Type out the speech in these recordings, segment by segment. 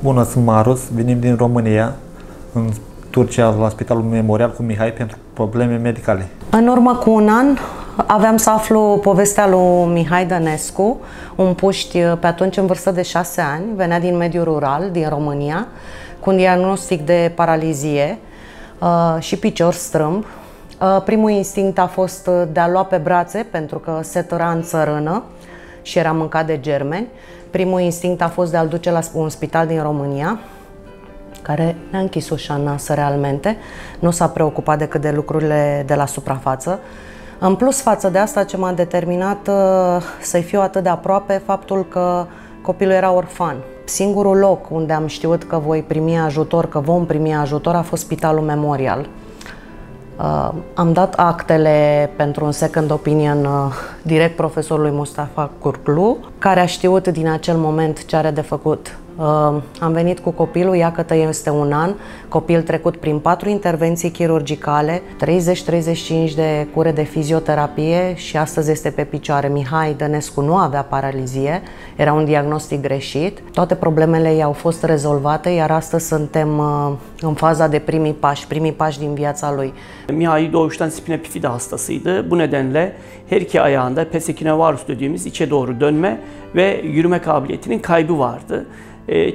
Bună, sunt Marus, venim din România, în Turcia, la Spitalul Memorial cu Mihai pentru probleme medicale. În urmă cu un an aveam să aflu povestea lui Mihai Dănescu, un puști pe atunci în vârstă de 6 ani, venea din mediul rural, din România, cu un diagnostic de paralizie și picior strâmb. Primul instinct a fost de a lua pe brațe, pentru că se tăra în țărână și era mâncat de germeni. Primul instinct a fost de a-l duce la un spital din România, care ne-a închis ușa în nas realmente. Nu s-a preocupat decât de lucrurile de la suprafață. În plus față de asta, ce m-a determinat să-i fiu atât de aproape, faptul că copilul era orfan. Singurul loc unde am știut că voi primi ajutor, că vom primi ajutor, a fost Spitalul Memorial. Am dat actele pentru un second opinion direct profesorului Mustafa Curclu, care a știut din acel moment ce are de făcut. Am venit cu copilul, iată este un an, copil trecut prin 4 intervenții chirurgicale, 30-35 de cure de fizioterapie și astăzi este pe picioare. Mihai Dănescu nu avea paralizie, era un diagnostic greșit. Toate problemele i-au fost rezolvate, iar astăzi suntem în faza de primii pași din viața lui. Mihai doğuştan spina bifida hastasıydı. Bu nedenle her iki ayağında pesekine varus dediğimiz içe doğru dönme ve yürüme kabiliyetinin kaybı vardı.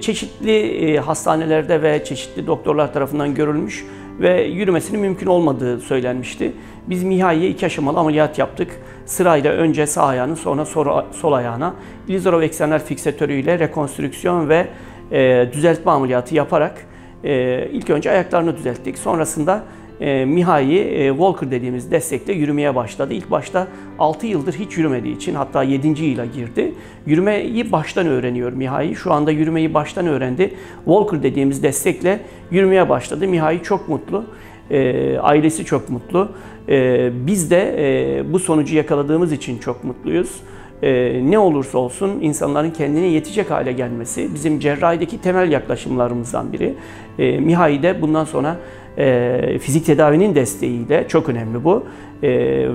Çeşitli hastanelerde ve çeşitli doktorlar tarafından görülmüş ve yürümesinin mümkün olmadığı söylenmişti. Biz Mihai'ye 2 aşamalı ameliyat yaptık. Sırayla önce sağ ayağını, sonra sol ayağına Ilizarov eksenler fiksatörüyle rekonstrüksiyon ve düzeltme ameliyatı yaparak ilk önce ayaklarını düzelttik. Sonrasında Mihai Walker dediğimiz destekle yürümeye başladı. İlk başta 6 yıldır hiç yürümediği için, hatta 7. yıla girdi. Yürümeyi baştan öğreniyor Mihai. Şu anda yürümeyi baştan öğrendi. Walker dediğimiz destekle yürümeye başladı. Mihai çok mutlu. Ailesi çok mutlu. Biz de bu sonucu yakaladığımız için çok mutluyuz. Ne olursa olsun insanların kendine yetecek hale gelmesi bizim cerrahideki temel yaklaşımlarımızdan biri. Mihai de bundan sonra fizik tedavinin desteğiyle, çok önemli bu,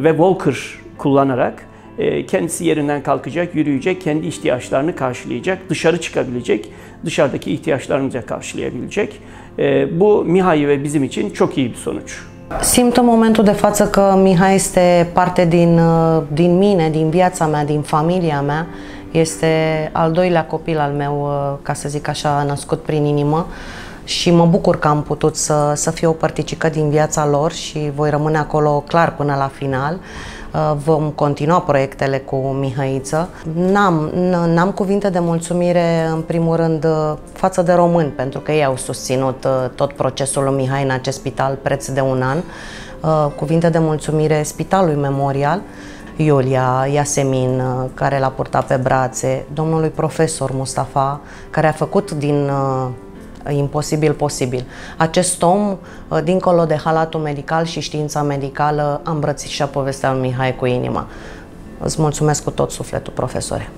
ve Walker kullanarak kendisi yerinden kalkacak, yürüyecek, kendi ihtiyaçlarını karşılayacak, dışarı çıkabilecek, dışarıdaki ihtiyaçlarını da karşılayabilecek. Bu Mihai ve bizim için çok iyi bir sonuç. Simt în momentul de față că Mihai este parte din mine, din viața mea, din familia mea. Este al doilea copil al meu, ca să zic așa, născut prin inimă. Și mă bucur că am putut să fiu o părticică din viața lor și voi rămâne acolo clar până la final. Vom continua proiectele cu Mihăiță. N-am cuvinte de mulțumire, în primul rând, față de români, pentru că ei au susținut tot procesul lui Mihai în acest spital preț de un an. Cuvinte de mulțumire Spitalului Memorial, Iulia, Iasemin, care l-a purtat pe brațe, domnului profesor Mustafa, care a făcut din imposibil posibil. Acest om, dincolo de halatul medical și știința medicală, a îmbrățișat povestea lui Mihai cu inima. Îți mulțumesc cu tot sufletul, profesore.